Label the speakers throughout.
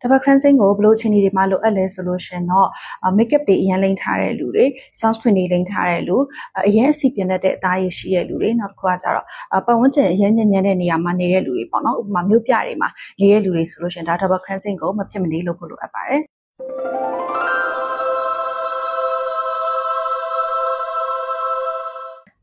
Speaker 1: Double cleansing ကိုဘယ်လိုအခြေအနေတွေမှာလိုအပ်လဲဆိုလို့ရှင်တော့ makeup တွေအရင်လိမ့်ထားတဲ့လူတွေ sunscreen တွေလိမ့်ထားတဲ့လူအရင်အစီပြင်းတဲ့အသားရည်ရှိတဲ့လူတွေနောက်တစ်ခုကကြတော့ပတ်ဝန်းကျင်အရင်ညံ့ညံ့တဲ့နေရာမှာနေတဲ့လူတွေပေါ့နော်ဥပမာမြို့ပြတွေမှာနေတဲ့လူတွေဆိုလို့ရှင်ဒါ double cleansing ကိုမဖြစ်မနေလုပ်ဖို့လိုအပ်ပါတယ်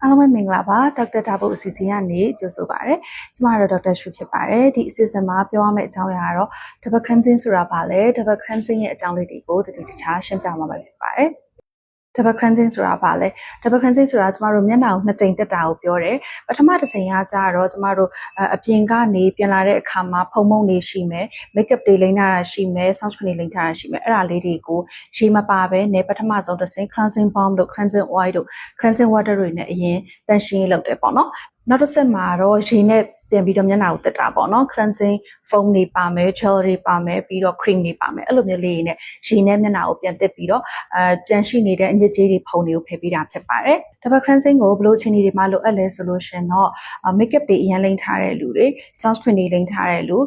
Speaker 1: အားလုံးပဲမင်္ဂလာပါဒေါက်တာဒါဘုအစီအစဉ်ကနေကြိုဆိုပါရစေကျမတို့ဒေါက်တာရှုဖြစ်ပါတယ်ဒီအစီအစဉ်မှာပြောရမယ့်အကြောင်းအရာကတော့ double cleansing ဆိုတာဘာလဲ double cleansing ရဲ့အကြောင်းလေးတွေကိုတတိတခြားရှင်းပြမှာဖြစ်ပါတယ် double cleansing ဆိုတာဘာလဲ double cleansing ဆိုတာကျမတို့မျက်နှာကိုနှစ်ကြိမ်တက်တာကိုပြောတယ်ပထမတစ်ကြိမ်ကကြတော့ကျမတို့အပြင်ကနေပြန်လာတဲ့အခါမှာဖုံမုံတွေရှိမယ် makeup တွေလိမ့်ထားတာရှိမယ် sunscreen တွေလိမ့်ထားတာရှိမယ်အဲ့ဒါလေးတွေကိုရေမပါပဲနဲ့ပထမဆုံးတစ်ဆင့် cleansing balm တို့ cleansing oil တို့ cleansing water တွေနဲ့အရင်တန့်ရှင်းရေးလုပ်တယ်ပေါ့နော်နောက်တစ်ဆက်မှာတော့ရေနဲ့ပြန်ပြီးတော့မျက်နှာကိုတက်တာပေါ့နော် cleansing foam တွေပါမယ် gel တွေပါမယ်ပြီးတော့ cream တွေပါမယ်အဲ့လိုမျိုးလေးတွေနဲ့ရေနဲ့မျက်နှာကိုပြန်တက်ပြီးတော့ကြန့်ရှိနေတဲ့အညစ်အကြေးတွေဖုံတွေကိုဖယ်ပေးတာဖြစ်ပါတယ် double cleansing ကိုဘယ်လိုအခြေအနေတွေမှာလိုအပ်လဲဆိုလို့ရှင်တော့ makeup တွေအရင်လိမ့်ထားတဲ့လူတွေ sunscreen တွေလိမ့်ထားတဲ့လူ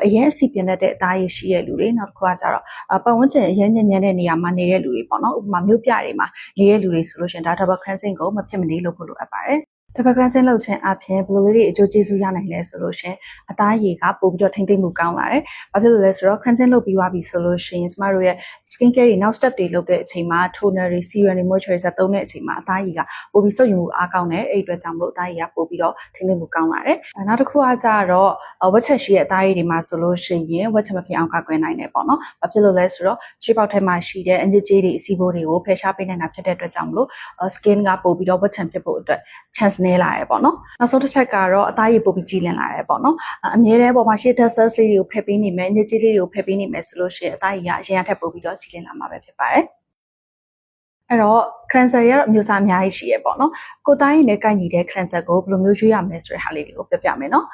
Speaker 1: အရင်အစီပြင်းတဲ့အသားရည်ရှိတဲ့လူတွေနောက်တစ်ခုကကြတော့ပတ်ဝန်းကျင်အရင်ညံ့ညံ့တဲ့နေရာမှာနေတဲ့လူတွေပေါ့နော်ဥပမာမြို့ပြတွေမှာနေတဲ့လူတွေဆိုလို့ရှင်ဒါ double cleansing ကိုမဖြစ်မနေလုပ်ဖို့လိုအပ်ပါတယ်double cleansing လုပ်ခြင်းအပြင်ဘယ်လိုလေးတွေအကျိုးကျေးဇူးရနိုင်လဲဆိုလို့ရှင်အသားရည်ကပို့ပြီးတော့ထိမ့်သိမ့်မှုကောင်းလာတယ်။ဘာဖြစ်လို့လဲဆိုတော့ cleansing လုပ်ပြီးသွားပြီဆိုလို့ရှင်ကျမတို့ရဲ့ skin care တွေနောက် step တွေလုပ်တဲ့အချိန်မှာ toner တွေ serum တွေ moisturizer သုံးတဲ့အချိန်မှာအသားရည်ကပို့ပြီးစုပ်ယူမှုအားကောင်းတယ်။အဲ့ဒီအတွက်ကြောင့်မလို့အသားရည်ကပို့ပြီးတော့ထိမ့်သိမ့်မှုကောင်းလာတယ်။နောက်တစ်ခုကကြတော့ဝက်ချက်ရှိတဲ့အသားရည်တွေမှာဆိုလို့ရှင်ဝက်ချက်မဖြစ်အောင်ကာကွယ်နိုင်တယ်ပေါ့နော်။ဘာဖြစ်လို့လဲဆိုတော့ချွေးပေါက်ထဲမှာရှိတဲ့အညစ်အကြေးတွေအဆီးဘိုးတွေကိုဖယ်ရှားပေးနိုင်တာဖြစ်တဲ့အတွက်ကြောင့်မလို့ skin ကပို့ပြီးတော့ဝက်ချက်ဖြစ်ဖို့အတွက် chance နည်းလာတယ်ပေါ့နော်နောက်ဆုံးတစ်ချက်ကတော့အသားရည်ပို့ပြီးကြည်လင်လာတယ်ပေါ့နော်အမြဲတမ်းပေါ်မှာရှေ့ dead cells လေးတွေကိုဖယ်ပေးနေမယ်ညစ်ကြေးလေးတွေကိုဖယ်ပေးနေမယ်ဆိုလို့ရှိရင်အသားရည်ကအရင်ကထက်ပို့ပြီးတော့ကြည်လင်လာမှာပဲဖြစ်ပါတယ်အဲ့တော့ cleanser ရတော့အမျိုးအစားအများကြီးရှိရပေါ့နော်ကိုသားရည်နဲ့ကိုက်ညီတဲ့ cleanser ကိုဘယ်လိုမျိုးရွေးရမလဲဆိုတဲ့ဟာလေးတွေကိုပြပြမယ်နော်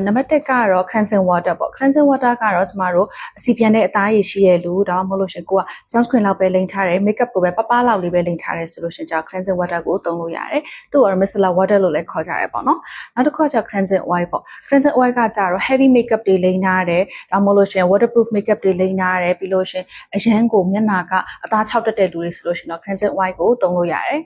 Speaker 1: နံပါတ်1ကတော့ cleansing water ပေါ့ cleansing water ကတော့ကျမတို့အစီပြန်တဲ့အသားရည်ရှိရလို့ဒါမှမဟုတ်လို့ရှင်ကိုက sunscreen လောက်ပဲလိမ့်ထားတယ် makeup ကိုပဲပပလောက်လေးပဲလိမ့်ထားတယ်ဆိုလို့ရှင်ကြောင့် cleansing water ကိုသုံးလို့ရတယ်သူ့ကို micellar water လို့လည်းခေါ်ကြရဲပေါ့နော်နောက်တစ်ခုကကျ cleansing oil ပေါ့ cleansing oil ကကြတော့ heavy makeup တွေလိမ့်ထားတယ်ဒါမှမဟုတ်လို့ရှင် waterproof makeup တွေလိမ့်ထားတယ်ပြီးလို့ရှင်အရန်ကိုမျက်နှာကအသားခြောက်တက်တဲ့လူတွေဆိုလို့ရှင်တော့ cleansing oil ကိုသုံးလို့ရတယ်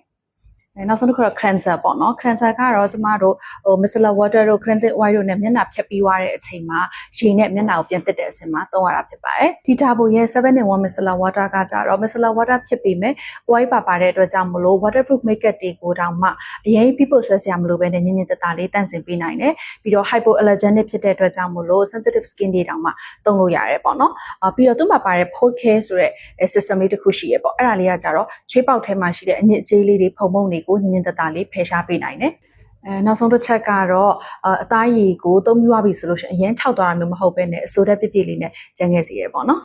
Speaker 1: နောက်ဆုံးတစ်ခုတော့ cleanser ပေါ့နော် cleanser ကတော့ကျမတို့micellar water တို့ cleansing oil တို့နဲ့မျက်နှာဖြတ်ပြီးသွားတဲ့အချိန်မှာရေနဲ့မျက်နှာကိုပြန်တက်တဲ့အချိန်မှာသုံးရတာဖြစ်ပါတယ်ဒီတာဘိုရဲ့7-in-1 micellar water ကကြတော့ micellar water ဖြစ်ပြီးမဲ့ oil ပါတဲ့အတွက်ကြောင့်မလို့ waterproof makeup တွေကိုတောင်မှအရင်ပြဖို့ဆွဲစရာမလိုဘဲနဲ့ညင်ညင်တတလေးတန့်စင်ပေးနိုင်တယ်ပြီးတော့ hypoallergenic ဖြစ်တဲ့အတွက်ကြောင့်မလို့ sensitive skin တွေတောင်မှသုံးလို့ရတယ်ပေါ့နော်ပြီးတော့သူ့မှာပါတဲ့ pore care ဆိုတဲ့ system လေးတစ်ခုရှိရပေါ့အဲ့ဒါလေးကကြတော့ချွေးပေါက်ထဲမှာရှိတဲ့အညစ်အကြေးလေးတွေဖုံမုံတွေကိုညင်ညင်တတလေးဖယ်ရှားပေးနိုင်တယ်နောက်ဆုံးတစ်ချက်ကတော့အသားရည်ကိုသုံးပြီးသွားပြီဆိုလို့ရှိရင်အရင်ခြောက်သွားတာမျိုးမဟုတ်ဘဲနဲ့အဆိုးတက်ပြစ်ပြစ်လေးနဲ့ကျန်ခဲ့စီရပေါ့နော်